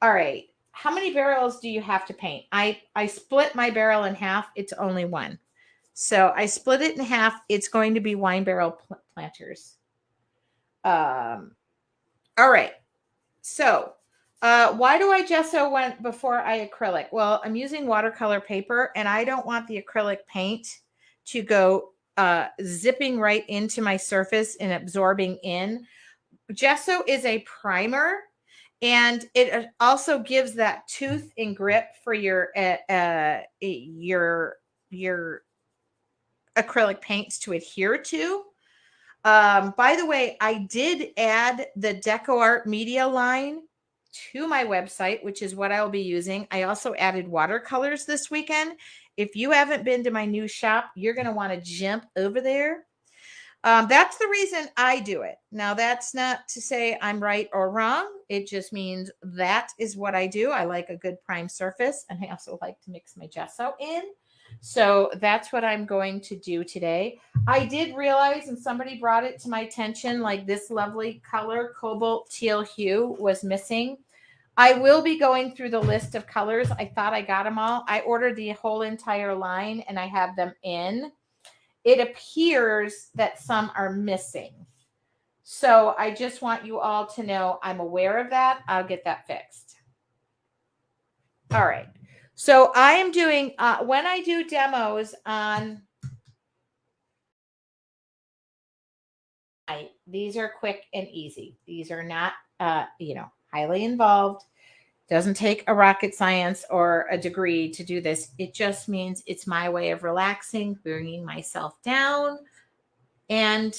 All right. How many barrels do you have to paint? I split my barrel in half. It's only one. So I split it in half. It's going to be wine barrel planters. All right. So why do I gesso when before I acrylic? Well, I'm using watercolor paper and I don't want the acrylic paint to go zipping right into my surface and absorbing in. Gesso is a primer and it also gives that tooth and grip for your acrylic paints to adhere to. By the way, I did add the Deco Art Media line to my website, which is what I'll be using. I also added watercolors this weekend. If you haven't been to my new shop, you're going to want to jump over there. That's the reason I do it. Now, that's not to say I'm right or wrong. It just means that is what I do. I like a good prime surface, and I also like to mix my gesso in. So that's what I'm going to do today. I did realize, and somebody brought it to my attention, like this lovely color, cobalt teal hue, was missing. I will be going through the list of colors. I thought I got them all. I ordered the whole entire line, and I have them in. It appears that some are missing. So I just want you all to know I'm aware of that. I'll get that fixed. All right. So I am doing, when I do demos on, these are quick and easy. These are not, highly involved. Doesn't take a rocket science or a degree to do this. It just means it's my way of relaxing, bringing myself down, and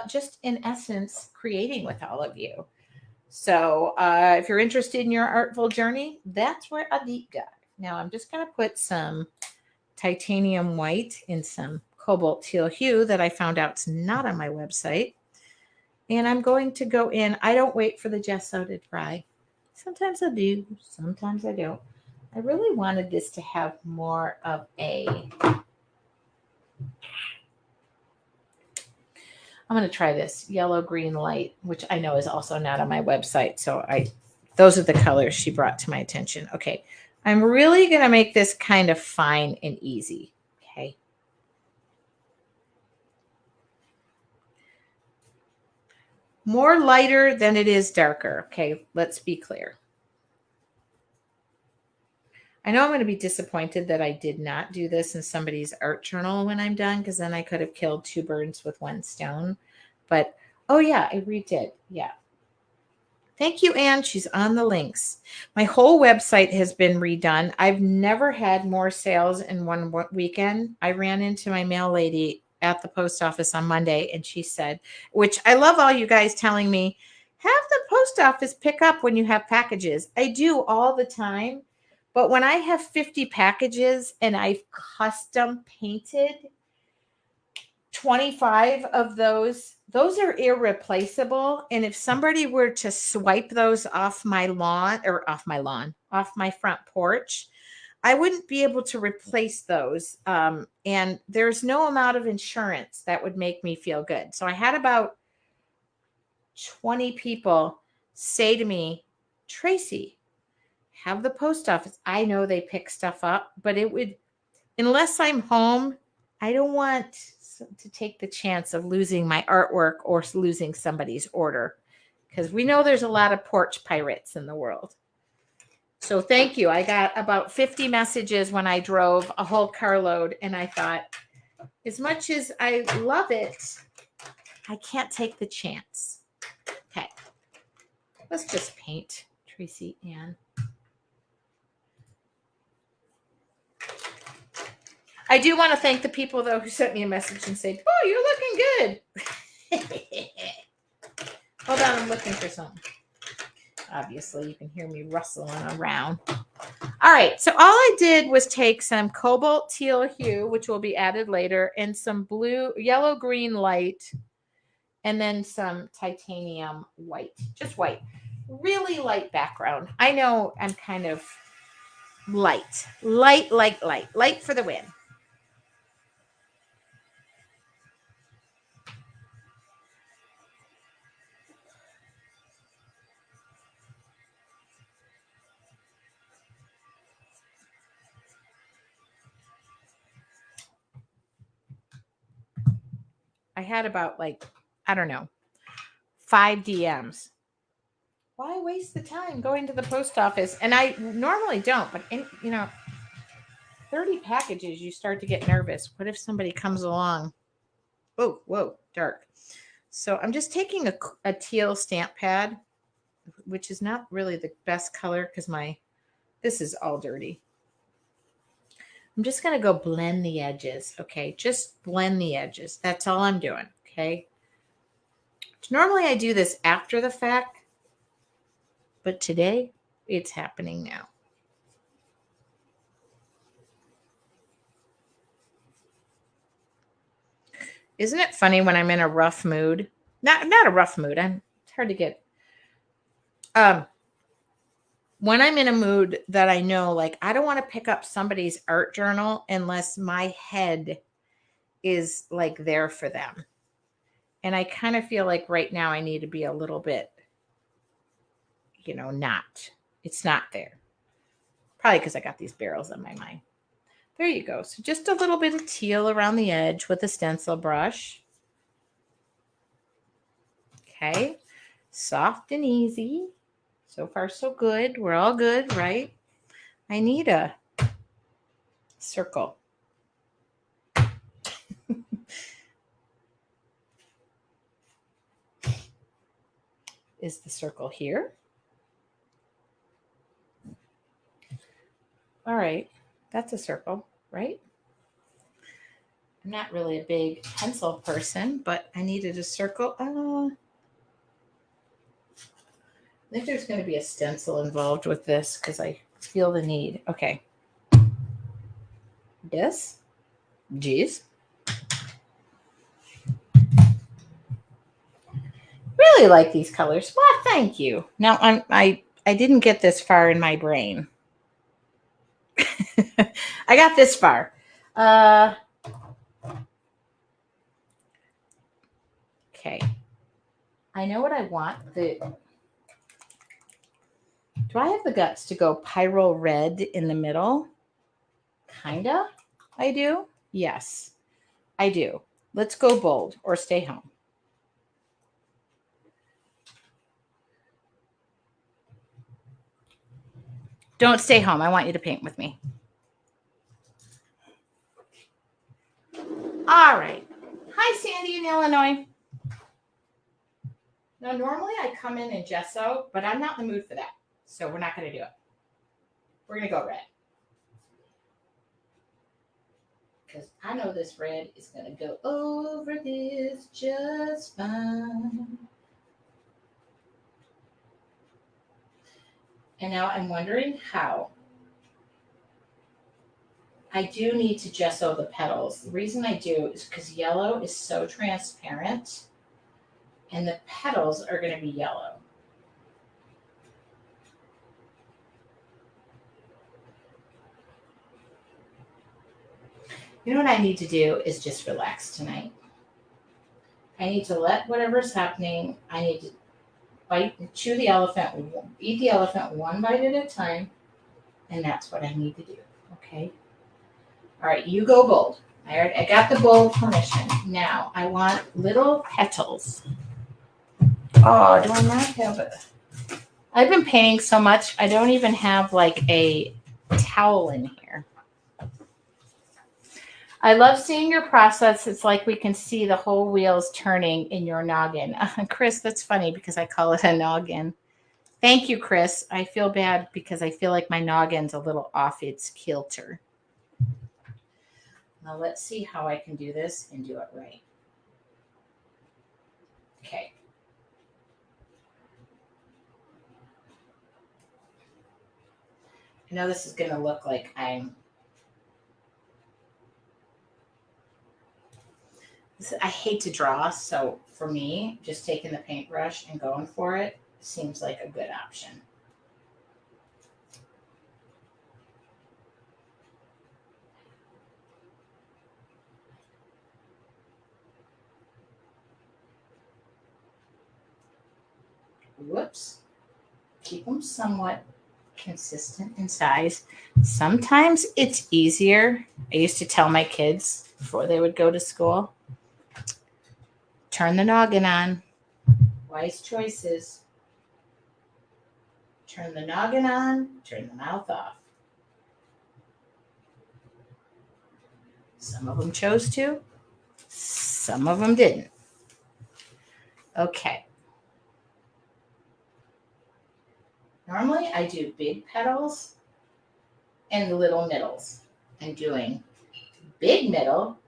just in essence, creating with all of you. So if you're interested in your artful journey, that's where a deep dive. Now I'm just going to put some titanium white in some cobalt teal hue that I found out is not on my website. And I'm going to go in. I don't wait for the gesso to dry. Sometimes I do, sometimes I don't. I really wanted this to have more of a, I'm going to try this yellow green light, which I know is also not on my website. So those are the colors she brought to my attention. Okay. I'm really going to make this kind of fine and easy. Okay. More lighter than it is darker. Okay. Let's be clear. I know I'm going to be disappointed that I did not do this in somebody's art journal when I'm done, because then I could have killed two birds with one stone. But, oh yeah, I redid. Yeah. Thank you, Anne. She's on the links. My whole website has been redone. I've never had more sales in one weekend. I ran into my mail lady at the post office on Monday, and she said, which I love all you guys telling me, have the post office pick up when you have packages. I do all the time. But when I have 50 packages and I've custom painted 25 of those are irreplaceable. And if somebody were to swipe those off my front porch, I wouldn't be able to replace those. And there's no amount of insurance that would make me feel good. So I had about 20 people say to me, Tracy, have the post office. I know they pick stuff up, but it would, unless I'm home, I don't want to take the chance of losing my artwork or losing somebody's order, because we know there's a lot of porch pirates in the world. So thank you. I got about 50 messages when I drove a whole carload, and I thought, as much as I love it, I can't take the chance. Okay. Let's just paint Tracy Ann. I do want to thank the people, though, who sent me a message and said, oh, you're looking good. Hold on, I'm looking for something. Obviously, you can hear me rustling around. All right, so all I did was take some cobalt teal hue, which will be added later, and some yellow green light, and then some titanium white, just white. Really light background. I know I'm kind of light for the win. I had about like, I don't know, 5 DMs. Why waste the time going to the post office? And I normally don't, but 30 packages, you start to get nervous. What if somebody comes along? Oh, whoa, dark. So I'm just taking a teal stamp pad, which is not really the best color because this is all dirty. I'm just going to go blend the edges. Okay. Just blend the edges. That's all I'm doing. Okay. Normally I do this after the fact, but today it's happening now. Isn't it funny when I'm in a rough mood? Not a rough mood. It's hard to get. When I'm in a mood that I know, like, I don't want to pick up somebody's art journal unless my head is like there for them. And I kind of feel like right now I need to be a little bit, it's not there. Probably because I got these barrels in my mind. There you go. So just a little bit of teal around the edge with a stencil brush. Okay. Soft and easy. So far, so good. We're all good, right? I need a circle. Is the circle here? All right. That's a circle, right? I'm not really a big pencil person, but I needed a circle. I think there's going to be a stencil involved with this because I feel the need. Okay. Yes. Geez. Really like these colors. Well, thank you. Now I didn't get this far in my brain. I got this far. Okay. I know what I want. Do I have the guts to go pyro red in the middle? Kinda. I do. Yes, I do. Let's go bold or stay home. Don't stay home. I want you to paint with me. All right. Hi, Sandy in Illinois. Now, normally I come in gesso, but I'm not in the mood for that. So we're not going to do it. We're going to go red. Because I know this red is going to go over this just fine. And now I'm wondering how. I do need to gesso the petals. The reason I do is because yellow is so transparent and the petals are going to be yellow. You know what I need to do is just relax tonight. I need to let whatever's happening, I need to chew the elephant, eat the elephant one bite at a time, and that's what I need to do, okay? All right, you go bold. I got the bold permission. Now, I want little petals. Oh, do I not have it? I've been painting so much, I don't even have like a towel in here. I love seeing your process. It's like we can see the whole wheels turning in your noggin. Chris, that's funny because I call it a noggin. Thank you, Chris. I feel bad because I feel like my noggin's a little off its kilter. Now let's see how I can do this and do it right. Okay. I know this is going to look like I hate to draw, so for me, just taking the paintbrush and going for it seems like a good option. Whoops. Keep them somewhat consistent in size. Sometimes it's easier. I used to tell my kids before they would go to school, Turn the noggin on. Wise choices. Turn the noggin on, turn the mouth off. Some of them chose to, some of them didn't. Okay. Normally I do big petals and little middles. I'm doing big middle.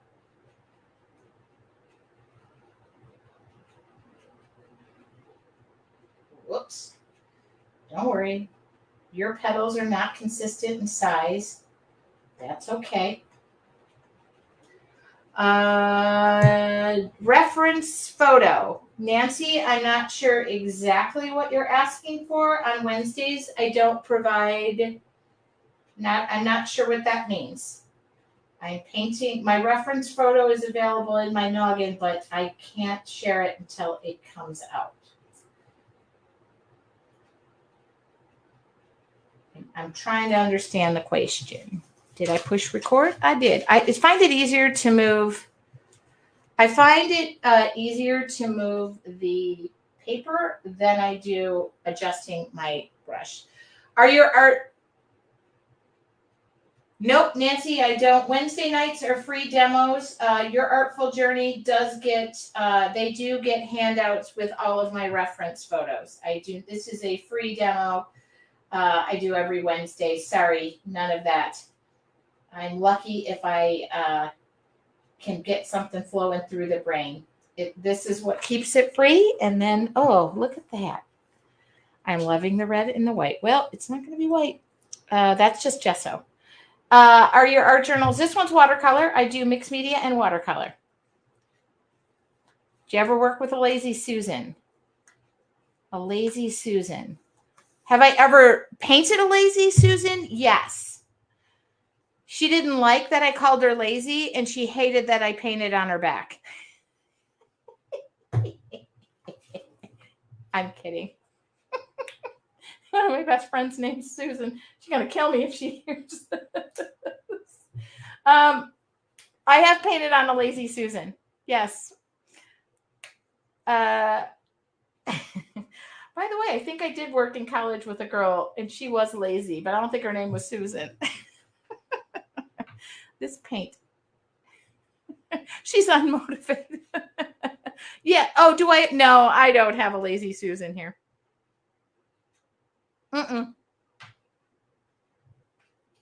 Whoops. Don't worry. Your petals are not consistent in size. That's okay. Reference photo. Nancy, I'm not sure exactly what you're asking for. On Wednesdays, I don't provide, I'm not sure what that means. I'm painting, my reference photo is available in my noggin, but I can't share it until it comes out. I'm trying to understand the question. Did I push record? I did. I find it easier to move. I find it easier to move the paper than I do adjusting my brush. Are your art? Nope, Nancy, I don't. Wednesday nights are free demos. Your Artful Journey does get, they do get handouts with all of my reference photos. I do. This is a free demo. I do every Wednesday. Sorry, none of that. I'm lucky if I can get something flowing through the brain. This is what keeps it free. And then, oh, look at that. I'm loving the red and the white. Well, it's not going to be white. That's just gesso. Are your art journals? This one's watercolor. I do mixed media and watercolor. Do you ever work with a lazy Susan? A lazy Susan. Have I ever painted a lazy Susan? Yes. She didn't like that I called her lazy, and she hated that I painted on her back. I'm kidding. One of my best friends named Susan. She's going to kill me if she hears this. I have painted on a lazy Susan. Yes. By the way, I think I did work in college with a girl, and she was lazy, but I don't think her name was Susan. This paint. She's unmotivated. Yeah. Oh, do I? No, I don't have a lazy Susan here.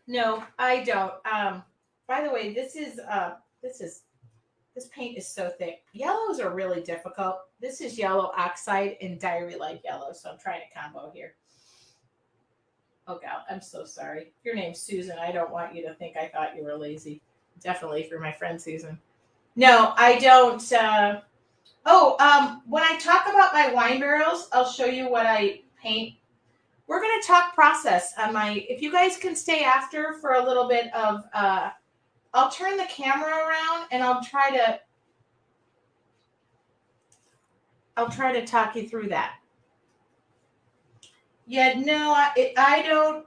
No, I don't. By the way, this paint is so thick. Yellows are really difficult. This is yellow oxide and diary light yellow, so I'm trying to combo here. Oh God, I'm so sorry. Your name's Susan. I don't want you to think I thought you were lazy. Definitely if you're my friend Susan. No, I don't. When I talk about my wine barrels, I'll show you what I paint. We're going to talk process on my, if you guys can stay after for a little bit of, I'll turn the camera around and I'll try to talk you through that. Yeah, no, I don't,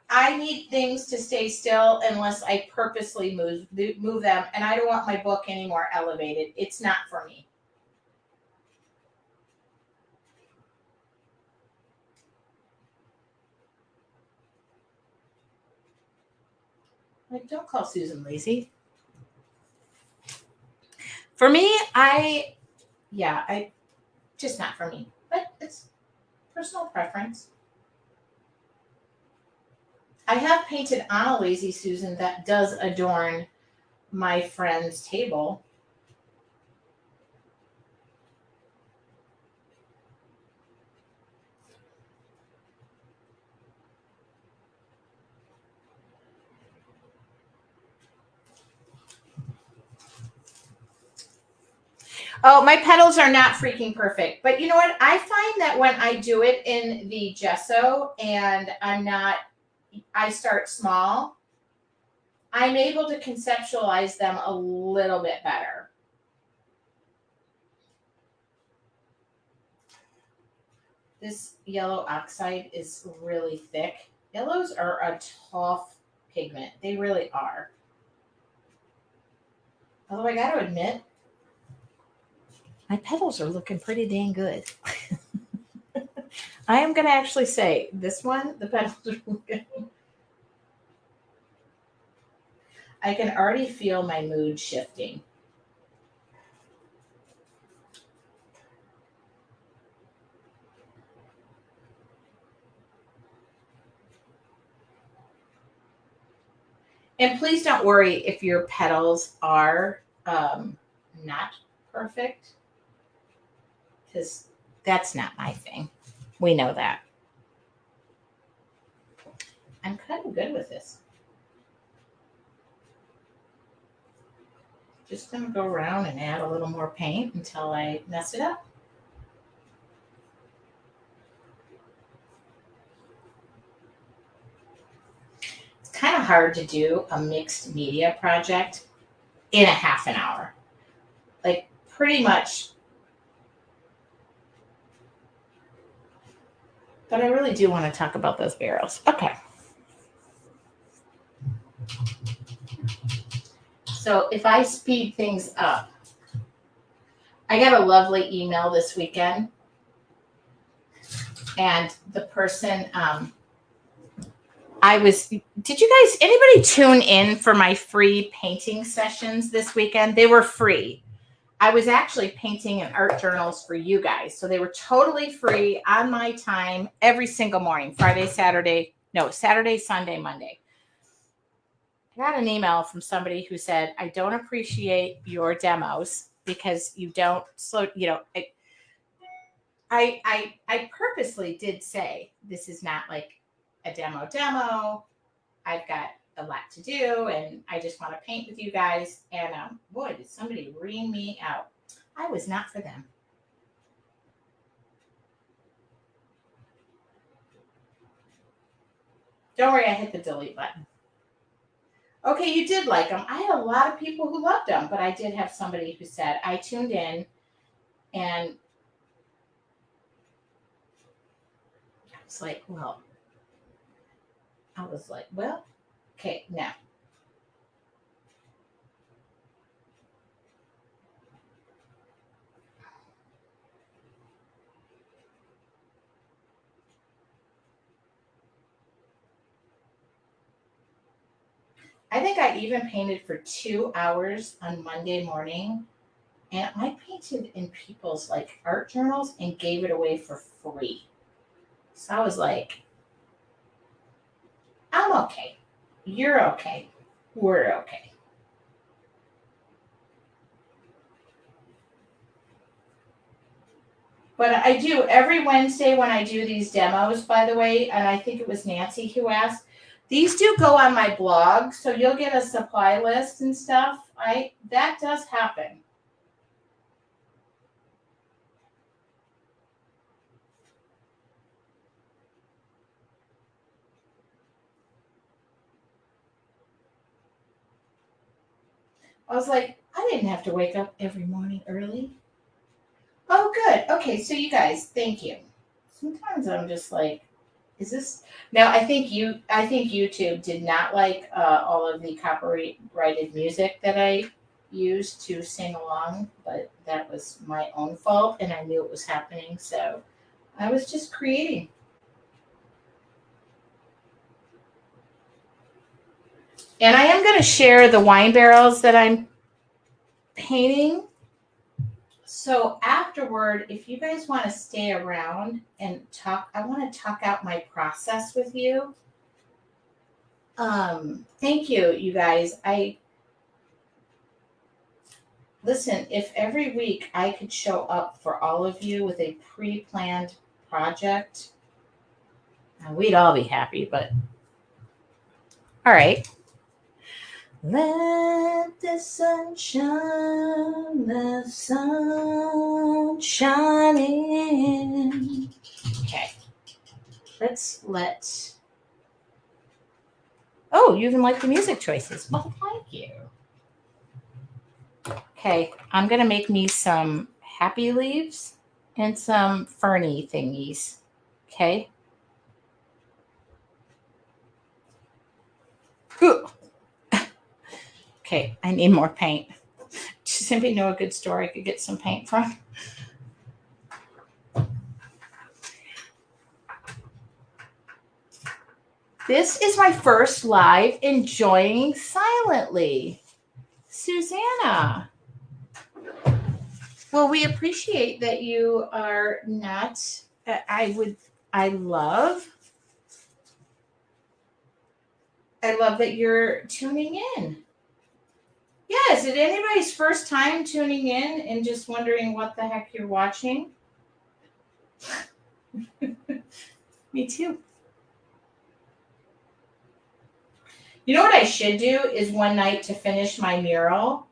I need things to stay still unless I purposely move them, and I don't want my book any more elevated. It's not for me. Like, don't call Susan lazy. For me, just not for me. But it's personal preference. I have painted on a lazy Susan that does adorn my friend's table. Oh, my petals are not freaking perfect. But you know what? I find that when I do it in the gesso and I start small, I'm able to conceptualize them a little bit better. This yellow oxide is really thick. Yellows are a tough pigment. They really are. Although I got to admit, My petals are looking pretty dang good. I am going to actually say this one, the petals are looking. I can already feel my mood shifting. And please don't worry if your petals are not perfect, because that's not my thing. We know that. I'm kind of good with this. Just going to go around and add a little more paint until I mess it up. It's kind of hard to do a mixed media project in a half an hour. Like, pretty much. But I really do want to talk about those barrels. Okay. So if I speed things up, I got a lovely email this weekend. And the person, did you guys, anybody tune in for my free painting sessions this weekend? They were free. I was actually painting in art journals for you guys. So they were totally free on my time every single morning, Saturday, Sunday, Monday. I got an email from somebody who said, I don't appreciate your demos because you don't slow, I purposely did say this is not like a demo. I've got a lot to do and I just want to paint with you guys. And boy, did somebody ream me out. I was not for them. Don't worry, I hit the delete button. Okay, you did like them. I had a lot of people who loved them, but I did have somebody who said, I tuned in and I was like, well, okay, now. I think I even painted for 2 hours on Monday morning. And I painted in people's like art journals and gave it away for free. So I was like, I'm okay. You're okay. We're okay. But I do every Wednesday when I do these demos, by the way, and I think it was Nancy who asked. These do go on my blog, so you'll get a supply list and stuff. That does happen. I was like, I didn't have to wake up every morning early. Oh, good. Okay, so you guys, thank you. Sometimes I'm just like, is this now? I think YouTube did not like all of the copyrighted music that I used to sing along, but that was my own fault, and I knew it was happening, so I was just creating. And I am going to share the wine barrels that I'm painting. So afterward, if you guys want to stay around and talk, I want to talk out my process with you. Thank you, you guys. Listen, if every week I could show up for all of you with a pre-planned project, we'd all be happy, but all right. Let the sun shine, the sun shine in. Okay. Oh, you even like the music choices. Well, thank you. Okay, I'm going to make me some happy leaves and some ferny thingies. Okay. Okay, I need more paint. Does anybody know a good store I could get some paint from? This is my first live enjoying silently. Susanna. Well, we appreciate that you are not, I love that you're tuning in. Yeah, is it anybody's first time tuning in and just wondering what the heck you're watching? Me too. You know what I should do is one night to finish my mural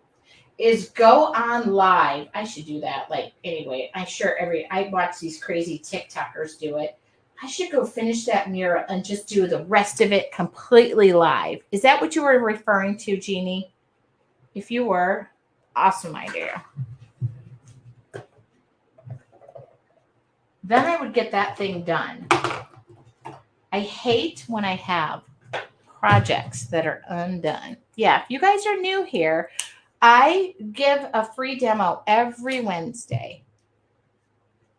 is go on live. I should do that. Like, anyway, I'm sure I watch these crazy TikTokers do it. I should go finish that mural and just do the rest of it completely live. Is that what you were referring to, Jeannie? If you were, awesome idea. Then I would get that thing done. I hate when I have projects that are undone. Yeah, if you guys are new here, I give a free demo every Wednesday.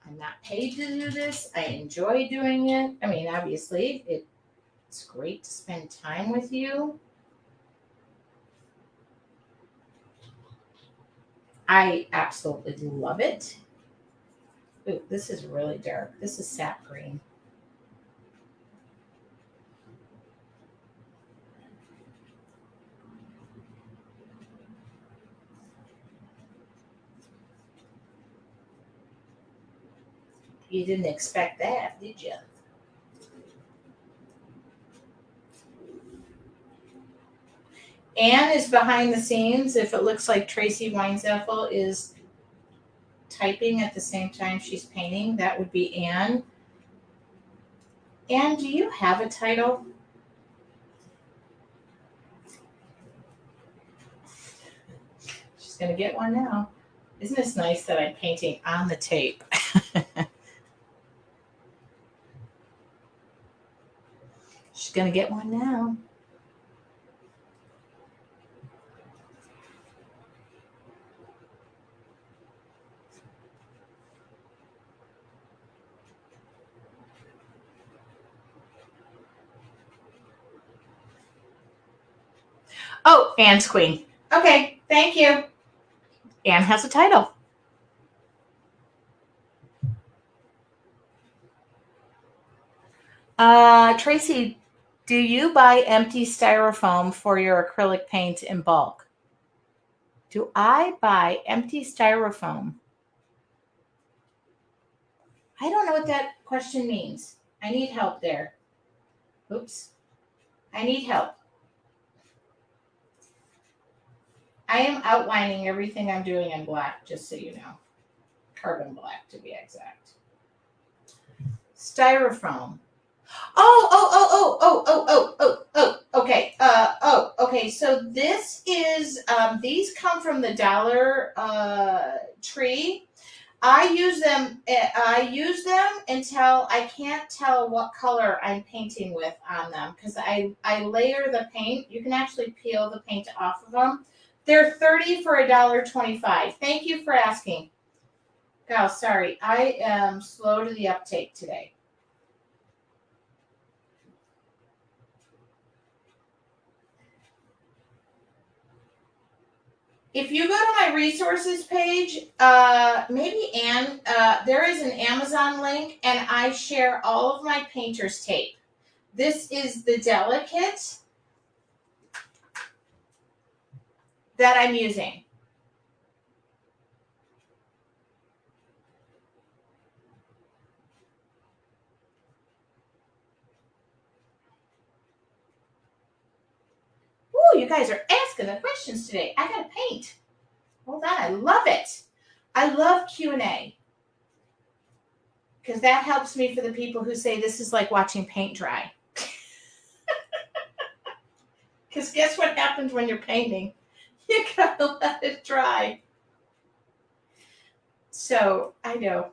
I'm not paid to do this. I enjoy doing it. I mean, obviously, it's great to spend time with you. I absolutely love it. Ooh, this is really dark. This is sap green. You didn't expect that, did you? Anne is behind the scenes. If it looks like Tracy Weinzeffel is typing at the same time she's painting, that would be Anne. Anne, do you have a title? She's going to get one now. Isn't this nice that I'm painting on the tape? She's going to get one now. Oh, Anne's queen. Okay, thank you. Anne has a title. Tracy, do you buy empty styrofoam for your acrylic paint in bulk? Do I buy empty styrofoam? I don't know what that question means. I need help there. Oops. I need help. I am outlining everything I'm doing in black, just so you know. Carbon black, to be exact. Styrofoam. Okay. Okay. So this is, these come from the Dollar Tree. I use them until I can't tell what color I'm painting with on them because I layer the paint. You can actually peel the paint off of them. They're $30 for $1.25. Thank you for asking. Gal, sorry, I am slow to the uptake today. If you go to my resources page, maybe Anne, there is an Amazon link, and I share all of my painter's tape. This is the delicate that I'm using. Ooh, you guys are asking the questions today. I gotta paint. Hold on, I love it. I love Q&A because that helps me for the people who say this is like watching paint dry. Because guess what happens when you're painting? You gotta let it dry. So I know.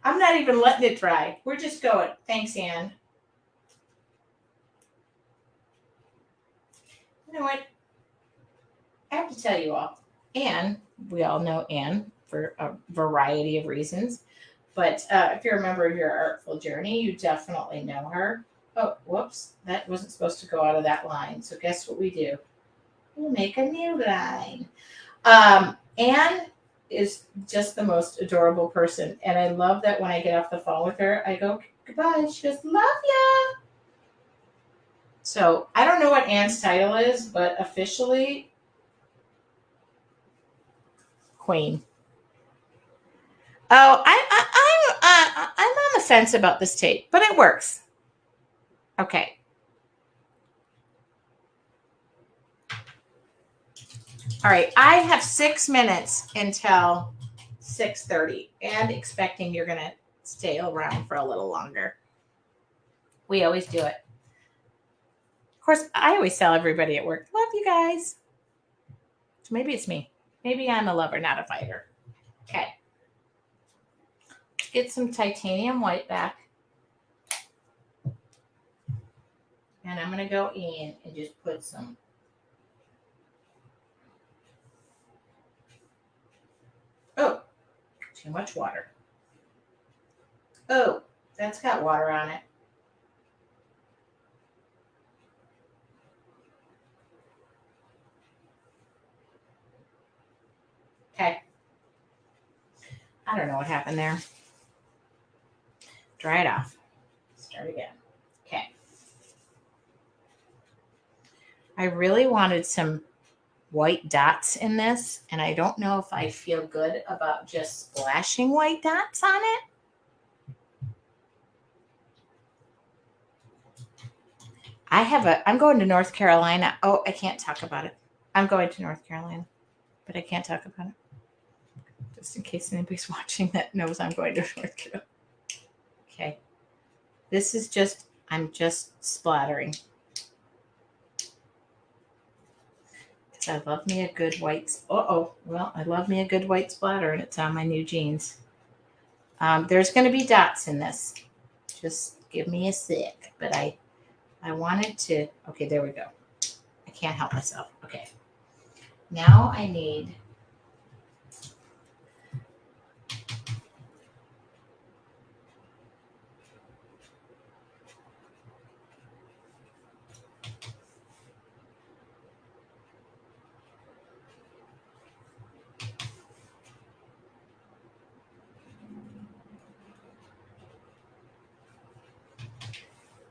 I'm not even letting it dry. We're just going. Thanks, Anne. You know what? I have to tell you all, Anne, we all know Anne for a variety of reasons. But if you remember your artful journey, you definitely know her. Oh, whoops. That wasn't supposed to go out of that line. So guess what we do? We'll make a new line. Anne is just the most adorable person. And I love that when I get off the phone with her, I go, goodbye. She goes, love ya. So I don't know what Anne's title is, but officially, Queen. Oh, I'm on the fence about this tape, but it works. Okay. All right. I have 6 minutes until 6:30, and expecting you're gonna stay around for a little longer. We always do it. Of course, I always tell everybody at work, "Love you guys." So maybe it's me. Maybe I'm a lover, not a fighter. Okay. Get some titanium white back. And I'm going to go in and just put some. Oh, too much water. Oh, that's got water on it. Okay. I don't know what happened there. Dry it off. Start again. Okay. I really wanted some white dots in this, and I don't know if I feel good about just splashing white dots on it. I'm going to North Carolina. Oh, I can't talk about it. I'm going to North Carolina, but I can't talk about it. Just in case anybody's watching that knows I'm going to North Carolina. Okay. This is just, I'm just splattering. Because I love me a good white, well, I love me a good white splatter, and it's on my new jeans. There's going to be dots in this. Just give me a sec. But I wanted to, okay, there we go. I can't help myself. Okay. Now I need,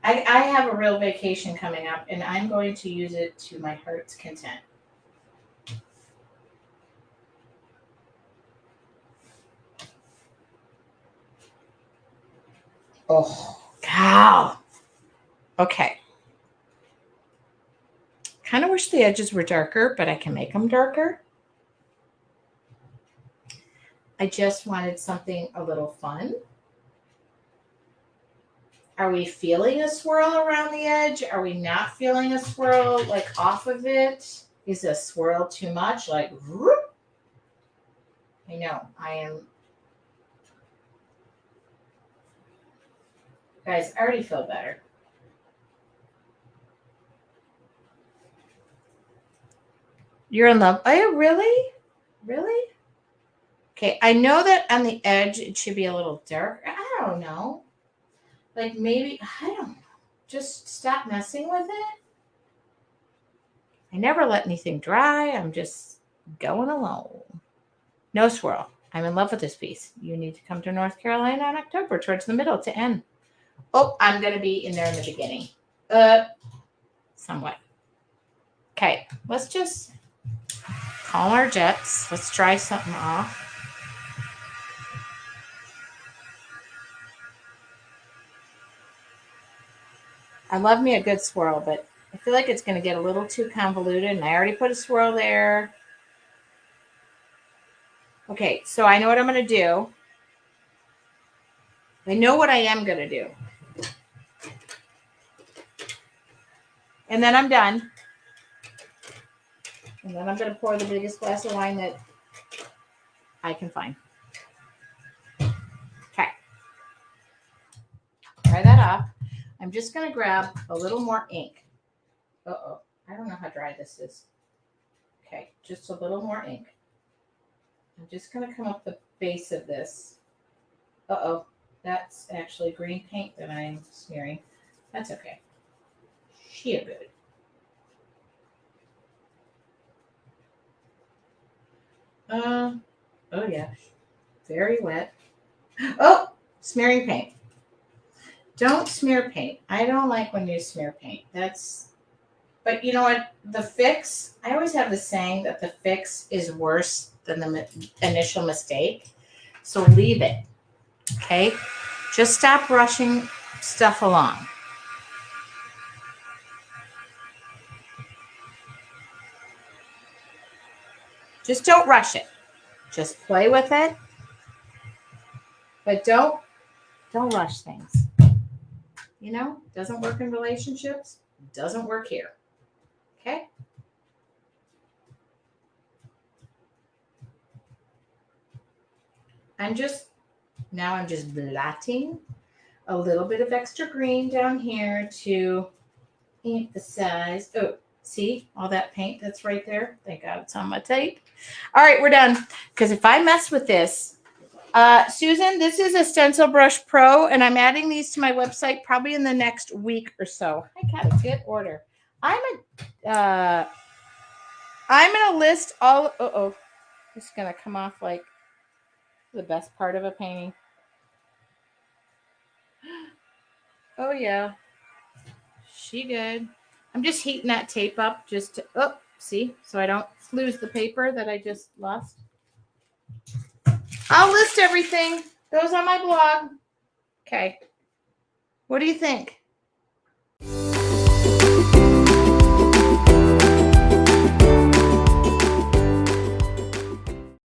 I have a real vacation coming up, and I'm going to use it to my heart's content. Oh, cow. Okay. Kind of wish the edges were darker, but I can make them darker. I just wanted something a little fun. Are we feeling a swirl around the edge? Are we not feeling a swirl like off of it? Is a swirl too much? Like, whoop? I know, I am. Guys, I already feel better. You're in love. Oh, really? Really? Okay, I know that on the edge it should be a little dark. I don't know. Like maybe, I don't know. Just stop messing with it. I never let anything dry. I'm just going along. No swirl. I'm in love with this piece. You need to come to North Carolina in October, towards the middle to end. Oh, I'm going to be in there in the beginning. Somewhat. Okay, let's just calm our jets. Let's dry something off. I love me a good swirl, but I feel like it's going to get a little too convoluted, and I already put a swirl there. Okay, so I know what I'm going to do. I know what I am going to do. And then I'm done. And then I'm going to pour the biggest glass of wine that I can find. Okay. Dry that off. I'm just going to grab a little more ink. Uh-oh. I don't know how dry this is. Okay, just a little more ink. I'm just going to come up the base of this. Uh-oh, that's actually green paint that I'm smearing. That's okay. Sheer good. Oh yeah, very wet. Oh, smearing paint. Don't smear paint. I don't like when you smear paint. But you know what? The fix, I always have the saying that the fix is worse than the initial mistake. So leave it. Okay? Just stop rushing stuff along. Just don't rush it. Just play with it. But don't rush things. You know, doesn't work in relationships, doesn't work here. Okay? I'm just blotting a little bit of extra green down here to emphasize. Oh, see all that paint that's right there? Thank God it's on my tape. All right, we're done. Because if I mess with this, Susan, this is a Stencil Brush Pro, and I'm adding these to my website probably in the next week or so. I got a good order. I'm gonna list all. It's gonna come off like the best part of a painting. Oh yeah, she did. I'm just heating that tape up just to, see, so I don't lose the paper that I just lost. I'll list everything. Those on my blog. Okay. What do you think?